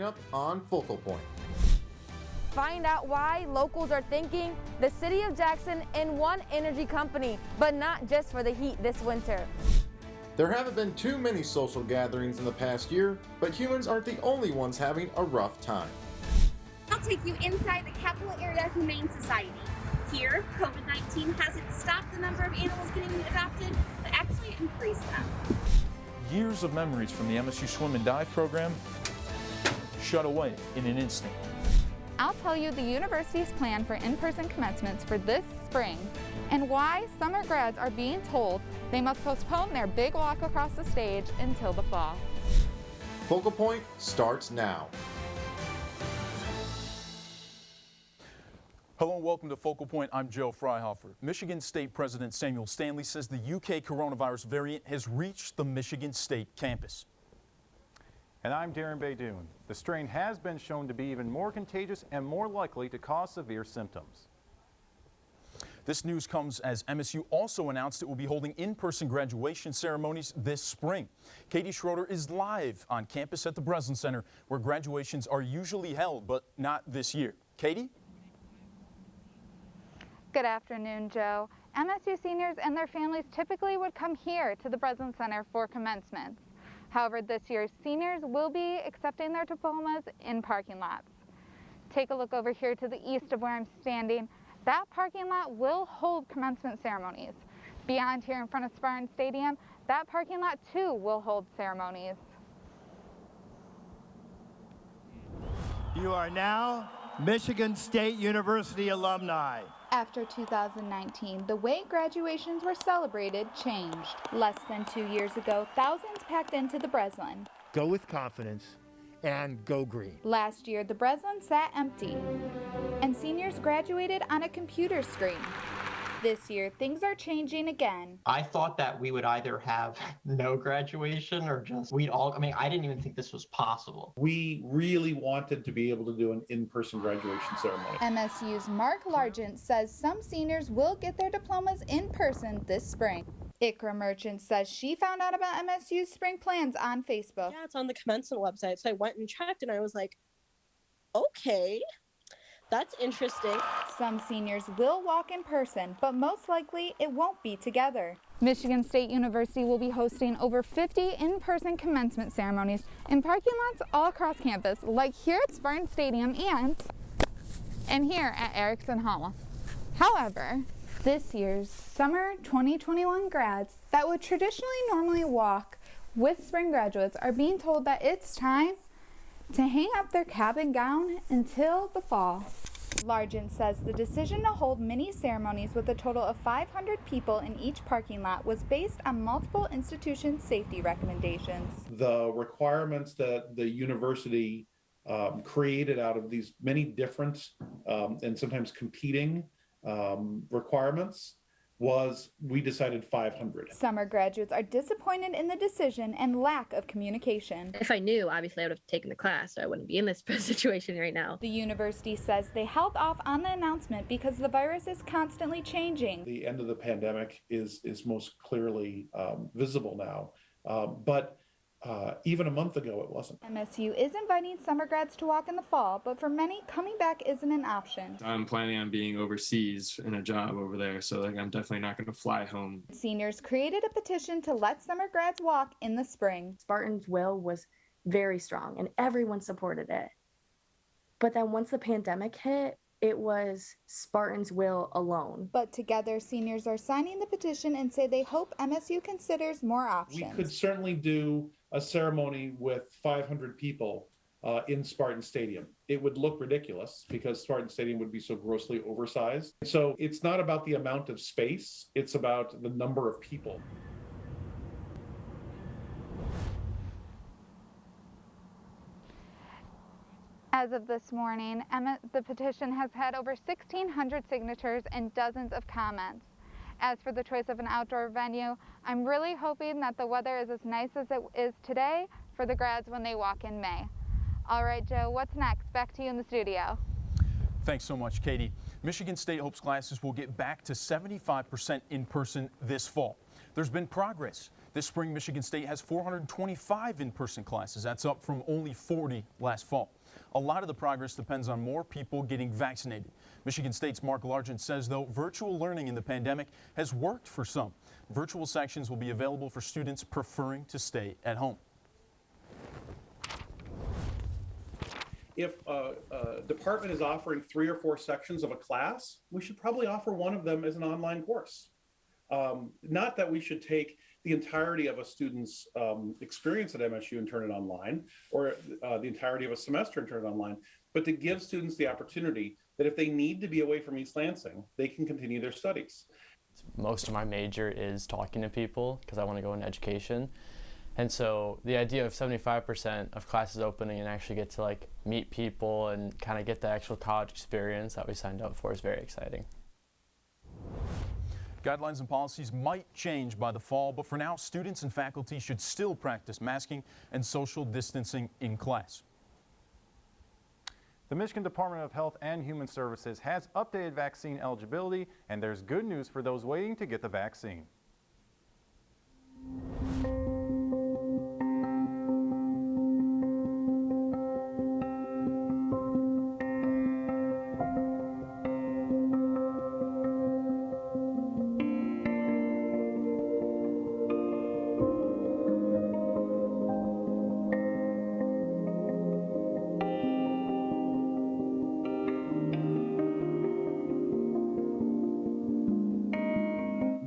up on Focal Point. Find out why locals are thinking the city of Jackson in one energy company, but not just for the heat this winter. There haven't been too many social gatherings in the past year, but humans aren't the only ones having a rough time. I'll take you inside the Capital Area Humane Society. Here, COVID-19 hasn't stopped the number of animals getting adopted, but actually increased them. Years of memories from the MSU Swim and Dive program shut away in an instant. I'll tell you the university's plan for in-person commencements for this spring and why summer grads are being told they must postpone their big walk across the stage until the fall. Focal Point starts now. Hello and welcome to Focal Point. I'm Joe Fryhofer. Michigan State President Samuel Stanley says the UK coronavirus variant has reached the Michigan State campus. And I'm Darren Baydoun. The strain has been shown to be even more contagious and more likely to cause severe symptoms. This news comes as MSU also announced it will be holding in-person graduation ceremonies this spring. Katie Schroeder is live on campus at the Breslin Center, where graduations are usually held, but not this year. Katie? Good afternoon, Joe. MSU seniors and their families typically would come here to the Breslin Center for commencements. However, this year, seniors will be accepting their diplomas in parking lots. Take a look over here to the east of where I'm standing. That parking lot will hold commencement ceremonies. Beyond here in front of Spartan Stadium, that parking lot too will hold ceremonies. You are now Michigan State University alumni. After 2019, the way graduations were celebrated changed. Less than 2 years ago, thousands packed into the Breslin. Go with confidence and go green. Last year, the Breslin sat empty, and seniors graduated on a computer screen. This year, things are changing again. I thought that we would either have no graduation or just I didn't even think this was possible. We really wanted to be able to do an in-person graduation ceremony. MSU's Mark Largent says some seniors will get their diplomas in person this spring. Ikra Merchant says she found out about MSU's spring plans on Facebook. Yeah, it's on the commencement website. So I went and checked and I was like, okay. That's interesting. Some seniors will walk in person, but most likely it won't be together. Michigan State University will be hosting over 50 in-person commencement ceremonies in parking lots all across campus, like here at Spartan Stadium and here at Erickson Hall. However, this year's summer 2021 grads that would traditionally normally walk with spring graduates are being told that it's time to hang up their cap and gown until the fall. Largent says the decision to hold mini ceremonies with a total of 500 people in each parking lot was based on multiple institutions' safety recommendations. The requirements that the university created out of these many different and sometimes competing requirements was we decided 500. Summer graduates are disappointed in the decision and lack of communication. If I knew, obviously I would have taken the class, so I wouldn't be in this situation right now. The university says they held off on the announcement because the virus is constantly changing. The end of the pandemic is most clearly visible now, but even a month ago it wasn't. MSU is inviting summer grads to walk in the fall, but for many, coming back isn't an option. I'm planning on being overseas in a job over there, so I'm definitely not going to fly home. Seniors created a petition to let summer grads walk in the spring. Spartan's will was very strong, and everyone supported it. But then once the pandemic hit, it was Spartan's will alone. But together, seniors are signing the petition and say they hope MSU considers more options. We could certainly do a ceremony with 500 people in Spartan Stadium. It would look ridiculous because Spartan Stadium would be so grossly oversized. So it's not about the amount of space, it's about the number of people. As of this morning, the petition has had over 1,600 signatures and dozens of comments. As for the choice of an outdoor venue, I'm really hoping that the weather is as nice as it is today for the grads when they walk in May. All right, Joe, what's next? Back to you in the studio. Thanks so much, Katie. Michigan State hopes classes will get back to 75% in person this fall. There's been progress. This spring, Michigan State has 425 in-person classes. That's up from only 40 last fall. A lot of the progress depends on more people getting vaccinated. Michigan State's Mark Largent says, though, virtual learning in the pandemic has worked for some. Virtual sections will be available for students preferring to stay at home. If a department is offering 3 or 4 sections of a class, we should probably offer one of them as an online course. Not that we should take the entirety of a student's experience at MSU and turn it online, or the entirety of a semester and turn it online, but to give students the opportunity that if they need to be away from East Lansing, they can continue their studies. Most of my major is talking to people because I want to go into education. And so the idea of 75% of classes opening and actually get to like meet people and kind of get the actual college experience that we signed up for is very exciting. Guidelines and policies might change by the fall, but for now, students and faculty should still practice masking and social distancing in class. The Michigan Department of Health and Human Services has updated vaccine eligibility, and there's good news for those waiting to get the vaccine.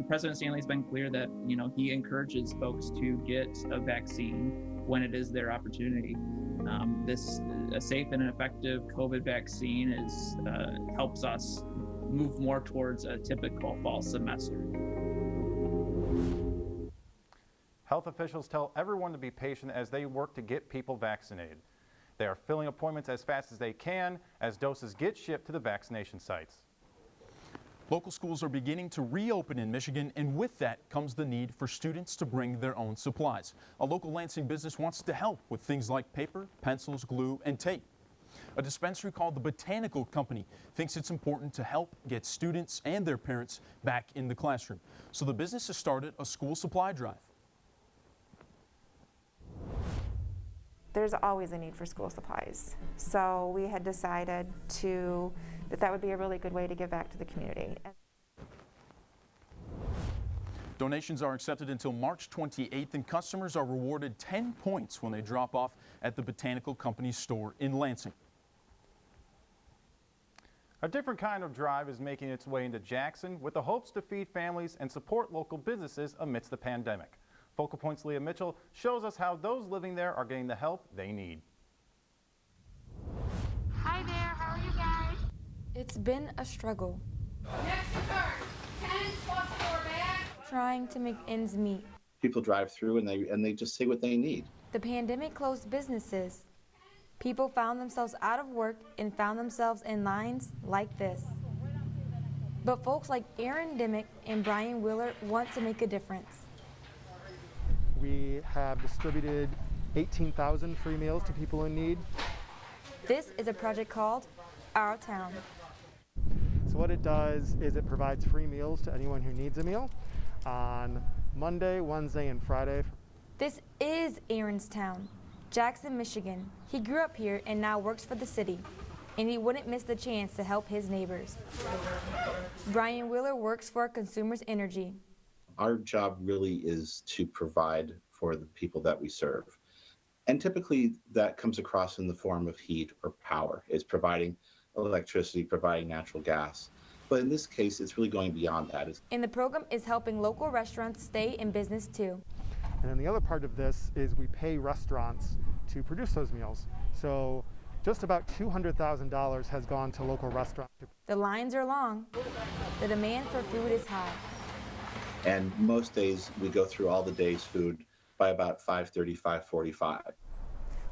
President Stanley's been clear that, he encourages folks to get a vaccine when it is their opportunity. A safe and effective COVID vaccine helps us move more towards a typical fall semester. Health officials tell everyone to be patient as they work to get people vaccinated. They are filling appointments as fast as they can as doses get shipped to the vaccination sites. Local schools are beginning to reopen in Michigan, and with that comes the need for students to bring their own supplies. A local Lansing business wants to help with things like paper, pencils, glue, and tape. A dispensary called the Botanical Company thinks it's important to help get students and their parents back in the classroom. So the business has started a school supply drive. There's always a need for school supplies. So we had decided that would be a really good way to give back to the community. Donations are accepted until March 28th, and customers are rewarded 10 points when they drop off at the Botanical Company store in Lansing. A different kind of drive is making its way into Jackson with the hopes to feed families and support local businesses amidst the pandemic. Focal Point's Leah Mitchell shows us how those living there are getting the help they need. Hi there, how are you guys? It's been a struggle. Next card, 10 plus 4 bags. Trying to make ends meet. People drive through and they just say what they need. The pandemic closed businesses. People found themselves out of work and found themselves in lines like this. But folks like Aaron Dimmick and Brian Wheeler want to make a difference. We have distributed 18,000 free meals to people in need. This is a project called Our Town. So what it does is it provides free meals to anyone who needs a meal on Monday, Wednesday, and Friday. This is Aaron's town, Jackson, Michigan. He grew up here and now works for the city, and he wouldn't miss the chance to help his neighbors. Brian Wheeler works for Consumers Energy. Our job really is to provide for the people that we serve. And typically that comes across in the form of heat or power. It's providing electricity, providing natural gas. But in this case, it's really going beyond that. And the program is helping local restaurants stay in business too. And then the other part of this is we pay restaurants to produce those meals. So just about $200,000 has gone to local restaurants. The lines are long. The demand for food is high. And most days we go through all the day's food by about 5:30, 5:45.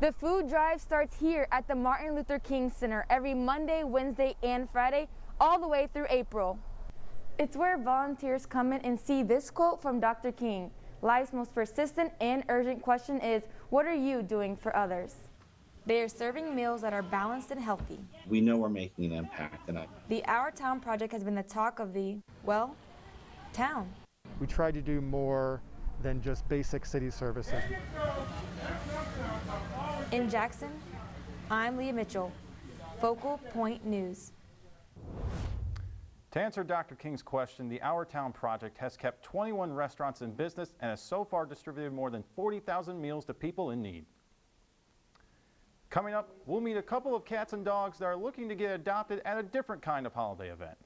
The food drive starts here at the Martin Luther King Center every Monday, Wednesday, and Friday, all the way through April. It's where volunteers come in and see this quote from Dr. King. Life's most persistent and urgent question is, what are you doing for others? They are serving meals that are balanced and healthy. We know we're making an impact. The Our Town project has been the talk of the, well, town. We try to do more than just basic city services. In Jackson, I'm Leah Mitchell, Focal Point News. To answer Dr. King's question, the Our Town project has kept 21 restaurants in business and has so far distributed more than 40,000 meals to people in need. Coming up, we'll meet a couple of cats and dogs that are looking to get adopted at a different kind of holiday event.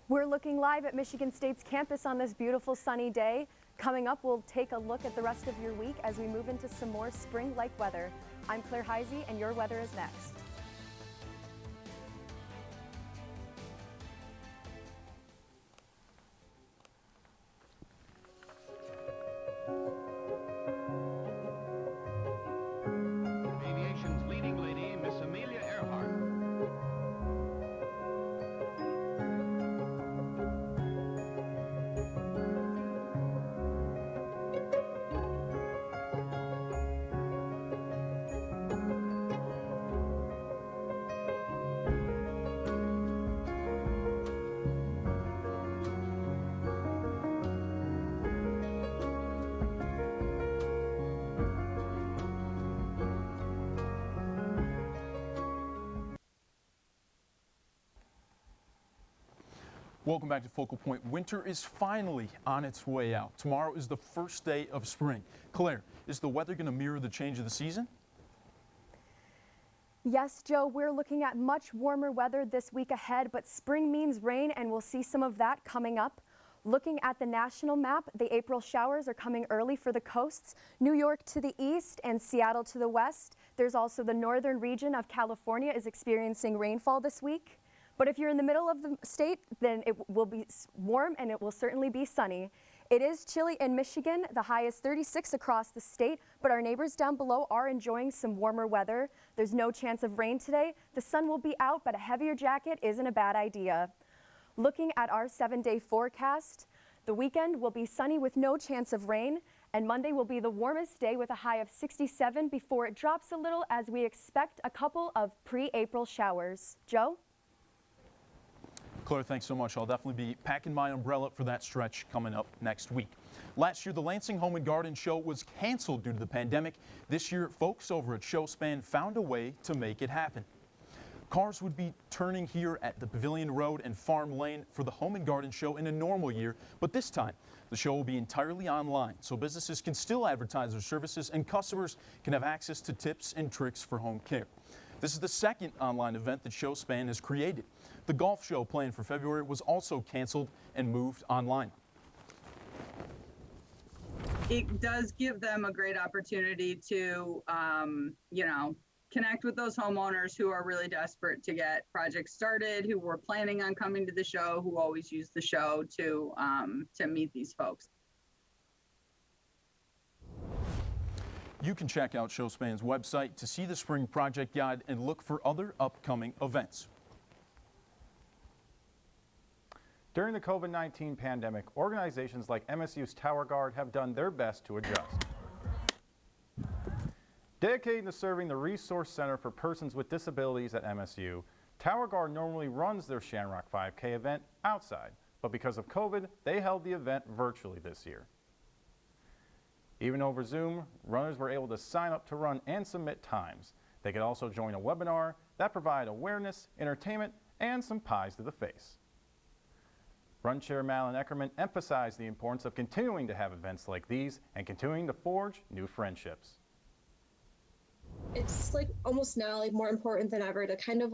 We're looking live at Michigan State's campus on this beautiful sunny day. Coming up, we'll take a look at the rest of your week as we move into some more spring-like weather. I'm Claire Heisey, and your weather is next. Aviation's leading lady, Miss Amelia Earhart. Welcome back to Focal Point. Winter is finally on its way out. Tomorrow is the first day of spring. Claire, is the weather going to mirror the change of the season? Yes, Joe, we're looking at much warmer weather this week ahead, but spring means rain, and we'll see some of that coming up. Looking at the national map, the April showers are coming early for the coasts, New York to the east and Seattle to the west. There's also the northern region of California is experiencing rainfall this week. But if you're in the middle of the state, then it will be warm and it will certainly be sunny. It is chilly in Michigan. The high is 36 across the state, but our neighbors down below are enjoying some warmer weather. There's no chance of rain today. The sun will be out, but a heavier jacket isn't a bad idea. Looking at our 7-day forecast, the weekend will be sunny with no chance of rain, and Monday will be the warmest day with a high of 67 before it drops a little as we expect a couple of pre-April showers. Joe? Claire, thanks so much. I'll definitely be packing my umbrella for that stretch coming up next week. Last year, the Lansing Home and Garden Show was canceled due to the pandemic. This year, folks over at Spartan found a way to make it happen. Cars would be turning here at the Pavilion Road and Farm Lane for the Home and Garden Show in a normal year, but this time, the show will be entirely online, so businesses can still advertise their services and customers can have access to tips and tricks for home care. This is the second online event that Spartan has created. The golf show planned for February was also canceled and moved online. It does give them a great opportunity to, connect with those homeowners who are really desperate to get projects started, who were planning on coming to the show, who always use the show to meet these folks. You can check out Spartan's website to see the spring project guide and look for other upcoming events. During the COVID-19 pandemic, organizations like MSU's Tower Guard have done their best to adjust. Dedicated to serving the Resource Center for Persons with Disabilities at MSU, Tower Guard normally runs their Shamrock 5K event outside, but because of COVID, they held the event virtually this year. Even over Zoom, runners were able to sign up to run and submit times. They could also join a webinar that provided awareness, entertainment, and some pies to the face. Run Chair Madeline Eckerman emphasized the importance of continuing to have events like these and continuing to forge new friendships. It's almost now more important than ever to kind of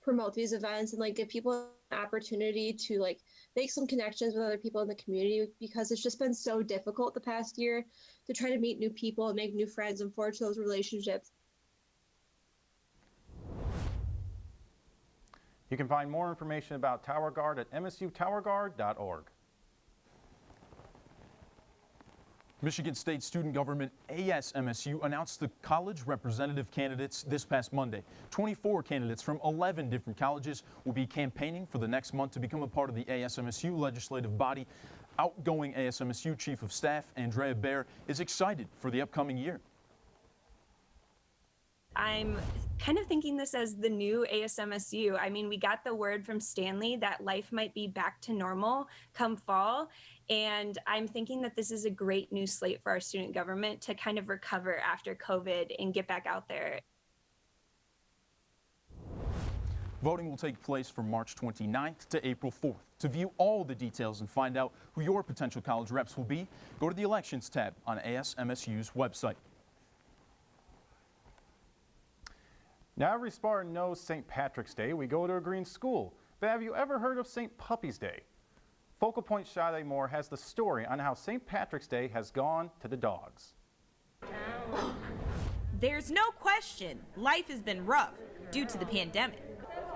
promote these events and give people an opportunity to make some connections with other people in the community, because it's just been so difficult the past year to try to meet new people and make new friends and forge those relationships. You can find more information about Tower Guard at msutowerguard.org. Michigan State Student Government ASMSU announced the college representative candidates this past Monday. 24 candidates from 11 different colleges will be campaigning for the next month to become a part of the ASMSU legislative body. Outgoing ASMSU Chief of Staff Andrea Baer is excited for the upcoming year. I'm kind of thinking this as the new ASMSU. I mean, we got the word from Stanley that life might be back to normal come fall, and I'm thinking that this is a great new slate for our student government to kind of recover after COVID and get back out there. Voting will take place from March 29th to April 4th. To view all the details and find out who your potential college reps will be, go to the Elections tab on ASMSU's website. Now every Spartan knows St. Patrick's Day, we go to a green school. But have you ever heard of St. Puppy's Day? Focal Point Sade Moore has the story on how St. Patrick's Day has gone to the dogs. There's no question life has been rough due to the pandemic.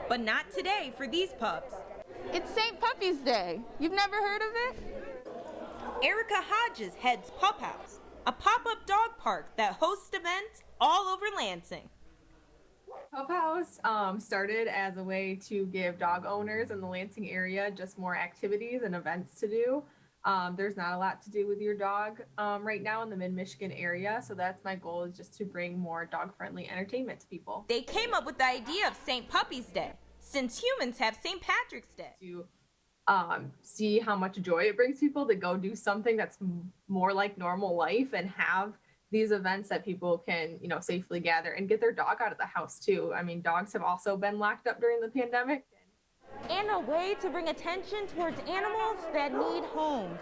But not today for these pups. It's St. Puppy's Day. You've never heard of it? Erica Hodges heads Pup House, a pop-up dog park that hosts events all over Lansing. Pup House started as a way to give dog owners in the Lansing area just more activities and events to do. There's not a lot to do with your dog right now in the mid-Michigan area, so that's my goal, is just to bring more dog-friendly entertainment to people. They came up with the idea of St. Puppy's Day, since humans have St. Patrick's Day. To see how much joy it brings people to go do something that's more like normal life and have these events that people can, you know, safely gather and get their dog out of the house too. I mean, dogs have also been locked up during the pandemic. And a way to bring attention towards animals that need homes.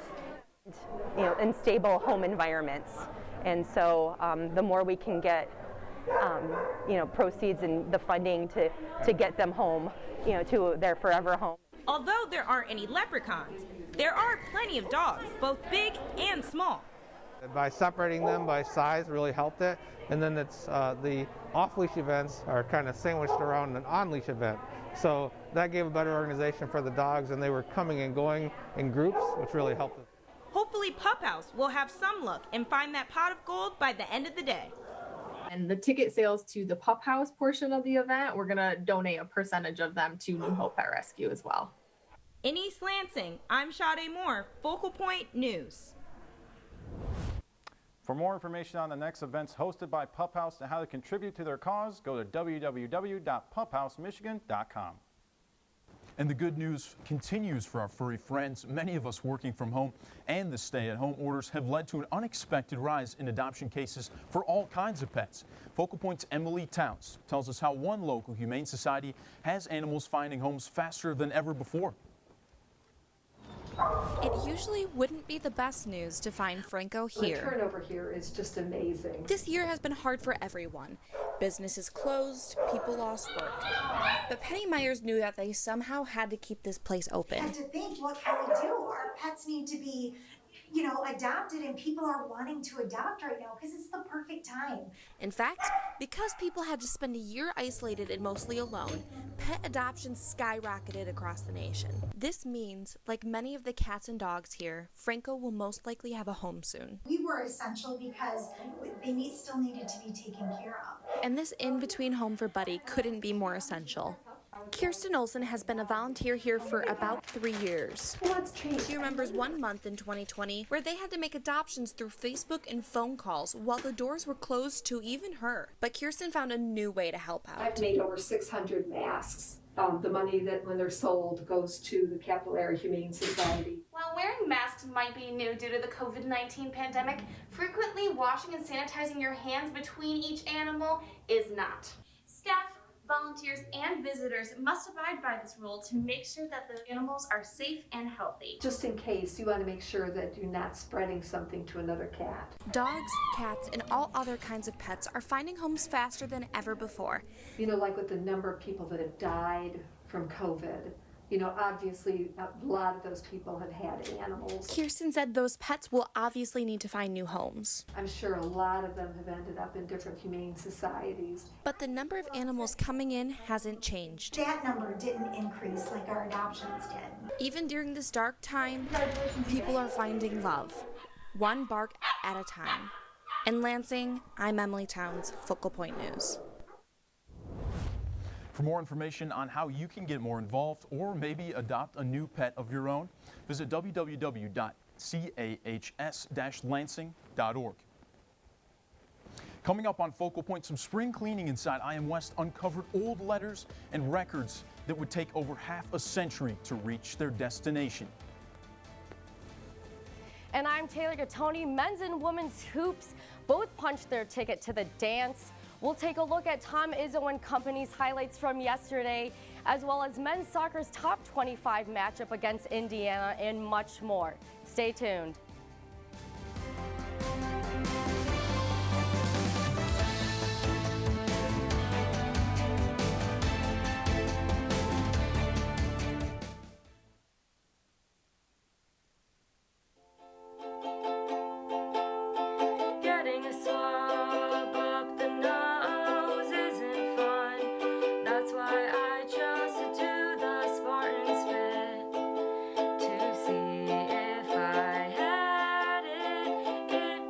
You know, in stable home environments. And so the more we can get, you know, proceeds and the funding to get them home, you know, to their forever home. Although there aren't any leprechauns, there are plenty of dogs, both big and small. By separating them by size really helped it. And then it's the off-leash events are kind of sandwiched around an on-leash event. So that gave a better organization for the dogs, and they were coming and going in groups, which really helped them. Hopefully Pup House will have some luck and find that pot of gold by the end of the day. And the ticket sales to the Pup House portion of the event, we're gonna donate a percentage of them to New Hope Pet Rescue as well. In East Lansing, I'm Sade Moore, Focal Point News. For more information on the next events hosted by Pup House and how to contribute to their cause, go to www.puphousemichigan.com. And the good news continues for our furry friends. Many of us working from home and the stay-at-home orders have led to an unexpected rise in adoption cases for all kinds of pets. Focal Point's Emily Towns tells us how one local humane society has animals finding homes faster than ever before. It usually wouldn't be the best news to find Franco here. The turnover here is just amazing. This year has been hard for everyone. Businesses closed, people lost work. But Penny Myers knew that they somehow had to keep this place open. I have to think, what can we do? Our pets need to be, you know, adopted, and people are wanting to adopt right now because it's the perfect time. In fact, because people had to spend a year isolated and mostly alone, pet adoptions skyrocketed across the nation. This means, like many of the cats and dogs here, Franco will most likely have a home soon. We were essential because they still needed to be taken care of. And this in-between home for Buddy couldn't be more essential. Kirsten Olsen has been a volunteer here for about 3 years. She remembers one month in 2020 where they had to make adoptions through Facebook and phone calls while the doors were closed to even her. But Kirsten found a new way to help out. I've made over 600 masks. The money that when they're sold goes to the Capillary Humane Society. While wearing masks might be new due to the COVID-19 pandemic, frequently washing and sanitizing your hands between each animal is not. Staff, volunteers, and visitors must abide by this rule to make sure that the animals are safe and healthy. Just in case, you want to make sure that you're not spreading something to another cat. Dogs, cats, and all other kinds of pets are finding homes faster than ever before. You know, like with the number of people that have died from COVID, you know, obviously a lot of those people have had animals. Kirsten said those pets will obviously need to find new homes. I'm sure a lot of them have ended up in different humane societies. But the number of animals coming in hasn't changed. That number didn't increase like our adoptions did. Even during this dark time, people are finding love, one bark at a time. In Lansing, I'm Emily Towns, Focal Point News. For more information on how you can get more involved or maybe adopt a new pet of your own, visit www.cahs-lansing.org. Coming up on Focal Point, some spring cleaning inside IM West uncovered old letters and records that would take over half a century to reach their destination. And I'm Taylor Gattoni. Men's and women's hoops both punched their ticket to the dance. We'll take a look at Tom Izzo and company's highlights from yesterday, as well as men's soccer's top 25 matchup against Indiana and much more. Stay tuned. Getting a swab up the nose isn't fun. That's why I chose to do the Spartan spit to see if I had it.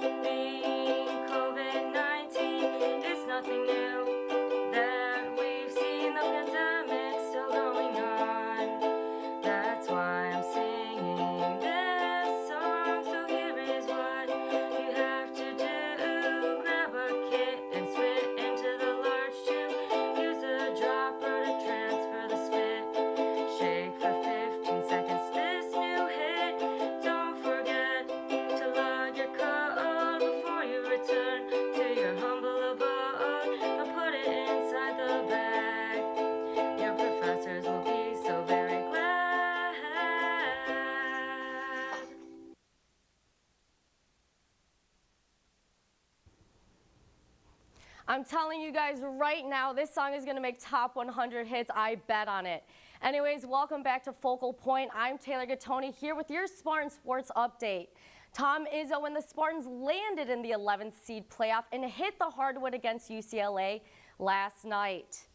It being COVID-19 is nothing new. That we've seen the pandemic still going on. That's why I'm singing this song. So here is what you have to do. Grab a kit and spit into the large tube. Use a dropper to transfer the spit. Shake for 15 seconds this new hit. Don't forget to log your code before you return to your humble abode. But put it inside the bag. Your professors will be so very glad. I'm telling you guys right now, this song is going to make top 100 hits. I bet on it. Anyways, welcome back to Focal Point. I'm Taylor Gattoni here with your Spartan Sports Update. Tom Izzo and the Spartans landed in the 11th seed playoff and hit the hardwood against UCLA last night.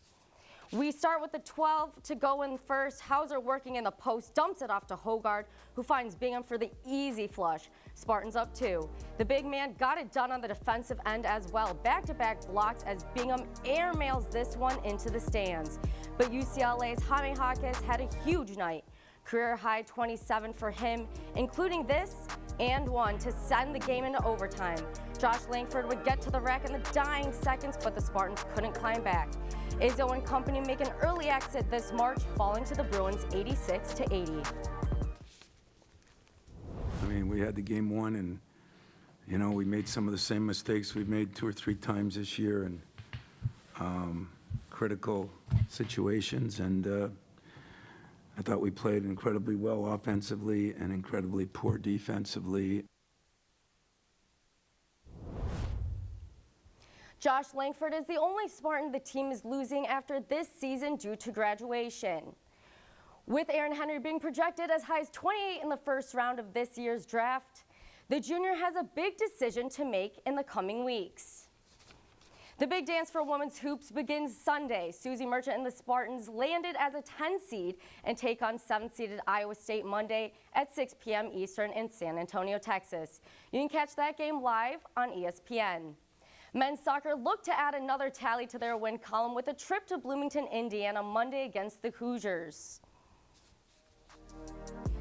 We start with the 12 to go in first. Hauser working in the post, dumps it off to Hogard, who finds Bingham for the easy flush. Spartans up 2. The big man got it done on the defensive end as well. Back-to-back blocks as Bingham airmails this one into the stands. But UCLA's Jaime Jaquez had a huge night. Career high 27 for him, including this and one to send the game into overtime. Josh Langford would get to the rack in the dying seconds, but the Spartans couldn't climb back. Izzo and company make an early exit this March, falling to the Bruins 86-80. I mean, we had the game won, and you know, we made some of the same mistakes we've made 2 or 3 times this year in critical situations, and I thought we played incredibly well offensively and incredibly poor defensively. Josh Langford is the only Spartan the team is losing after this season due to graduation. With Aaron Henry being projected as high as 28 in the first round of this year's draft, the junior has a big decision to make in the coming weeks. The big dance for women's hoops begins Sunday. Susie Merchant and the Spartans landed as a 10 seed and take on 7-seeded Iowa State Monday at 6 p.m. Eastern in San Antonio, Texas. You can catch that game live on ESPN. Men's soccer looked to add another tally to their win column with a trip to Bloomington, Indiana Monday against the Hoosiers.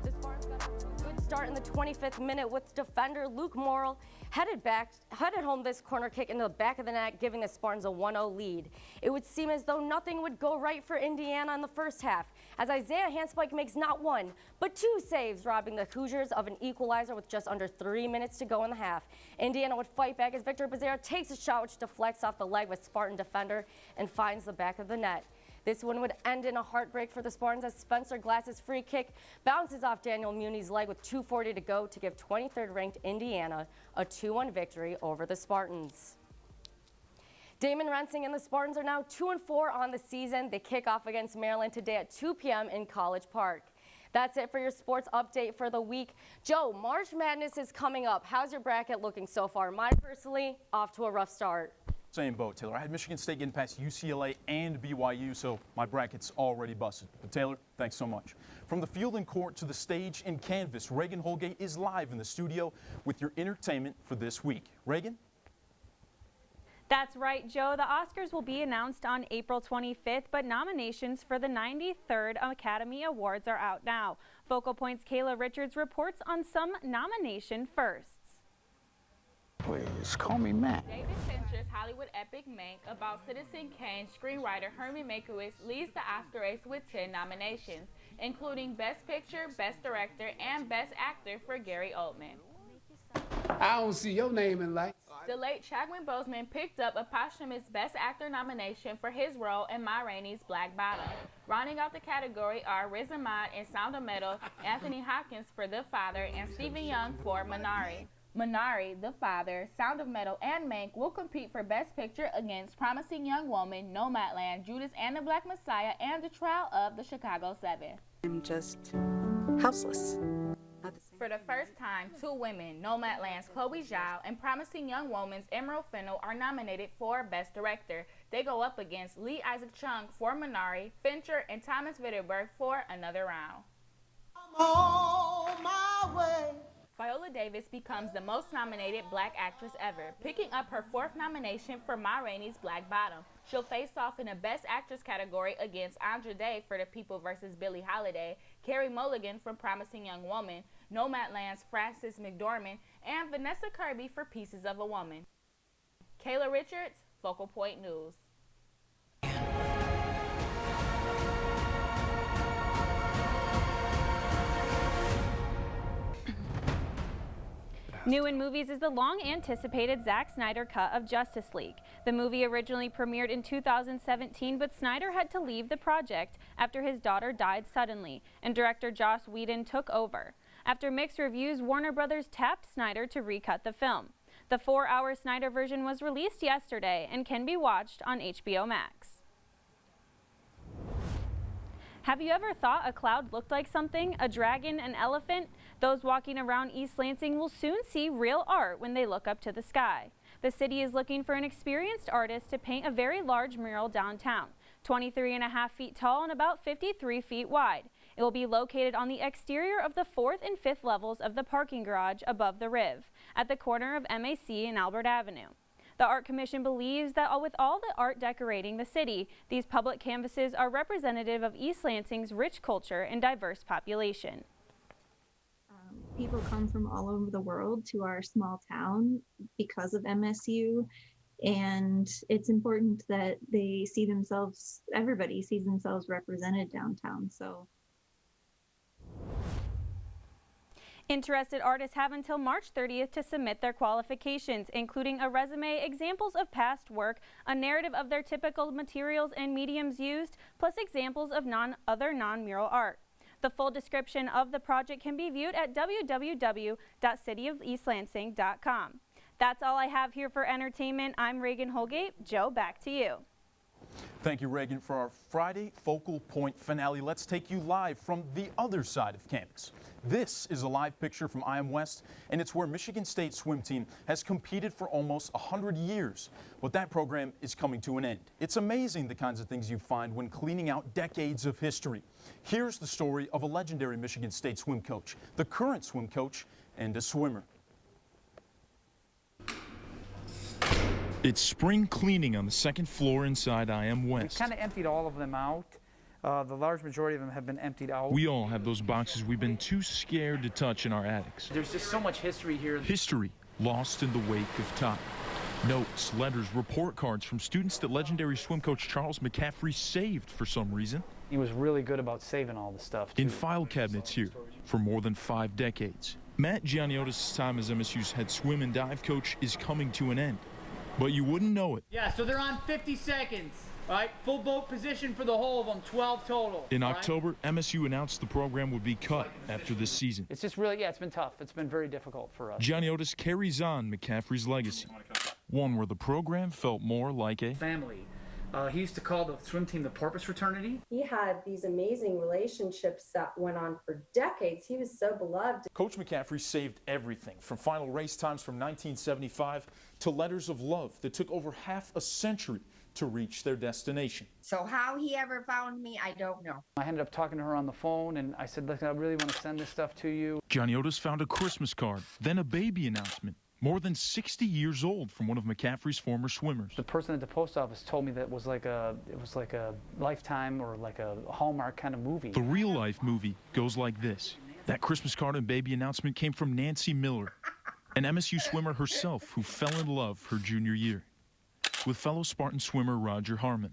The Spartans got off to a good start in the 25th minute with defender Luke Morrill headed home this corner kick into the back of the net, giving the Spartans a 1-0 lead. It would seem as though nothing would go right for Indiana in the first half, as Isaiah Handspike makes not 1, but 2 saves, robbing the Hoosiers of an equalizer with just under 3 minutes to go in the half. Indiana would fight back as Victor Becerra takes a shot which deflects off the leg with Spartan defender and finds the back of the net. This one would end in a heartbreak for the Spartans as Spencer Glass's free kick bounces off Daniel Muni's leg with 2:40 to go to give 23rd ranked Indiana a 2-1 victory over the Spartans. Damon Rensing and the Spartans are now 2-4 on the season. They kick off against Maryland today at 2 p.m. in College Park. That's it for your sports update for the week. Joe, March Madness is coming up. How's your bracket looking so far? Mine personally, off to a rough start. Same boat, Taylor. I had Michigan State getting past UCLA and BYU, so my bracket's already busted. But Taylor, thanks so much. From the field and court to the stage and canvas, Reagan Holgate is live in the studio with your entertainment for this week. Reagan? That's right, Joe. The Oscars will be announced on April 25th, but nominations for the 93rd Academy Awards are out now. Focal Point's Kayla Richards reports on some nomination firsts. Please call me Matt. David features Hollywood epic Mank about Citizen Kane. Screenwriter Herman Mankiewicz leads the Oscar race with 10 nominations, including Best Picture, Best Director, and Best Actor for Gary Oldman. I don't see your name in lights. The late Chadwick Boseman picked up a posthumous Best Actor nomination for his role in Ma Rainey's Black Bottom. Rounding out the category are Riz Ahmed in Sound of Metal, Anthony Hopkins for The Father, and Stephen Young for Minari. Minari, The Father, Sound of Metal, and Mank will compete for Best Picture against Promising Young Woman, Nomadland, Judas and the Black Messiah, and The Trial of the Chicago 7. I'm just houseless. For the first time, two women, Nomadland's Chloe Zhao and Promising Young Woman's Emerald Fennell, are nominated for Best Director. They go up against Lee Isaac Chung for Minari, Fincher, and Thomas Vinterberg for Another Round. I'm on my way. Viola Davis becomes the most nominated black actress ever, picking up her 4th nomination for Ma Rainey's Black Bottom. She'll face off in the Best Actress category against Andra Day for The People vs. Billie Holiday, Carey Mulligan for Promising Young Woman, Nomadland's Frances McDormand, and Vanessa Kirby for Pieces of a Woman. Kayla Richards, Focal Point News. New in movies is the long-anticipated Zack Snyder cut of Justice League. The movie originally premiered in 2017, but Snyder had to leave the project after his daughter died suddenly, and director Joss Whedon took over. After mixed reviews, Warner Brothers tapped Snyder to recut the film. The 4-hour Snyder version was released yesterday and can be watched on HBO Max. Have you ever thought a cloud looked like something? A dragon, an elephant? Those walking around East Lansing will soon see real art when they look up to the sky. The city is looking for an experienced artist to paint a very large mural downtown, 23.5 feet tall and about 53 feet wide. It will be located on the exterior of the 4th and 5th levels of the parking garage above the Riv, at the corner of MAC and Albert Avenue. The Art Commission believes that with all the art decorating the city, these public canvases are representative of East Lansing's rich culture and diverse population. People come from all over the world to our small town because of MSU, and it's important that they see themselves, everybody sees themselves represented downtown. So. Interested artists have until March 30th to submit their qualifications, including a resume, examples of past work, a narrative of their typical materials and mediums used, plus examples of other non-mural art. The full description of the project can be viewed at www.cityofeastlansing.com. That's all I have here for entertainment. I'm Reagan Holgate. Joe, back to you. Thank you, Reagan. For our Friday Focal Point finale, let's take you live from the other side of campus. This is a live picture from IM West, and it's where Michigan State swim team has competed for almost 100 years. But that program is coming to an end. It's amazing the kinds of things you find when cleaning out decades of history. Here's the story of a legendary Michigan State swim coach, the current swim coach, and a swimmer. It's spring cleaning on the 2nd floor inside IM West. We've kind of emptied all of them out. The large majority of them have been emptied out. We all have those boxes we've been too scared to touch in our attics. There's just so much history here. History lost in the wake of time. Notes, letters, report cards from students that legendary swim coach Charles McCaffrey saved for some reason. He was really good about saving all the stuff, too. In file cabinets here for more than 5 decades. Matt Gianniotis' time as MSU's head swim and dive coach is coming to an end. But you wouldn't know it. Yeah, so they're on 50 seconds. All right, full boat position for the whole of them, 12 total. In October, MSU announced the program would be cut after this season. It's just really, it's been tough. It's been very difficult for us. Gianniotis carries on McCaffrey's legacy, one where the program felt more like a family. He used to call the swim team the Porpoise Fraternity. He had these amazing relationships that went on for decades. He was so beloved. Coach McCaffrey saved everything from final race times from 1975 to letters of love that took over half a century to reach their destination. So how he ever found me, I don't know. I ended up talking to her on the phone, and I said, look, I really want to send this stuff to you. Gianniotis found a Christmas card, then a baby announcement. More than 60 years old from one of McCaffrey's former swimmers. The person at the post office told me that it was like a Lifetime or like a Hallmark kind of movie. The real life movie goes like this. That Christmas card and baby announcement came from Nancy Miller, an MSU swimmer herself who fell in love her junior year. with fellow Spartan swimmer Roger Harmon.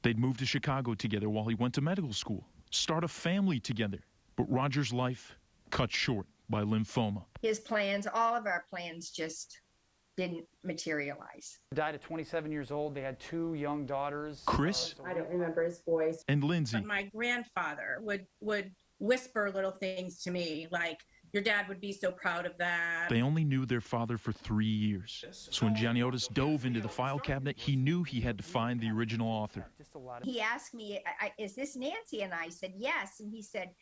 They'd moved to Chicago together while he went to medical school, start a family together. But Roger's life cut short by lymphoma. His plans, all of our plans just didn't materialize. Died at 27 years old. They had 2 young daughters. Chris I don't remember his voice. and Lindsay. But my grandfather would whisper little things to me like, your dad would be so proud of that. They only knew their father for 3 years. So when Gianniotis dove into the file cabinet, he knew he had to find the original author. He asked me, is this Nancy? And I said, yes. And he said,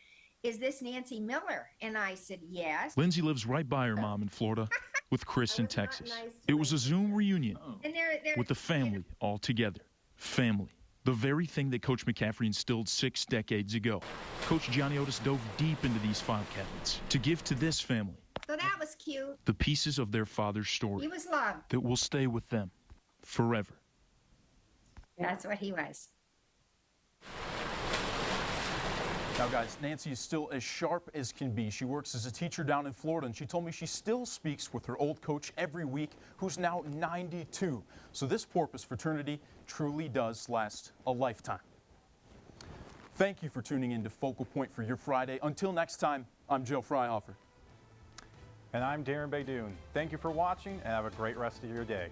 is this Nancy Miller? And I said, yes. Lindsay lives right by her mom in Florida with Chris in Texas. It was a Zoom reunion And they're with the family all together. Family. The very thing that Coach McCaffrey instilled 6 decades ago. Coach Gianniotis dove deep into these file cabinets to give to this family So that was cute. the pieces of their father's story He was loved. that will stay with them forever. That's what he was. Now, guys, Nancy is still as sharp as can be. She works as a teacher down in Florida, and she told me she still speaks with her old coach every week, who's now 92. So this Porpoise fraternity truly does last a lifetime. Thank you for tuning in to Focal Point for your Friday. Until next time, I'm Joe Fryhofer. And I'm Darren Baydoun. Thank you for watching and have a great rest of your day.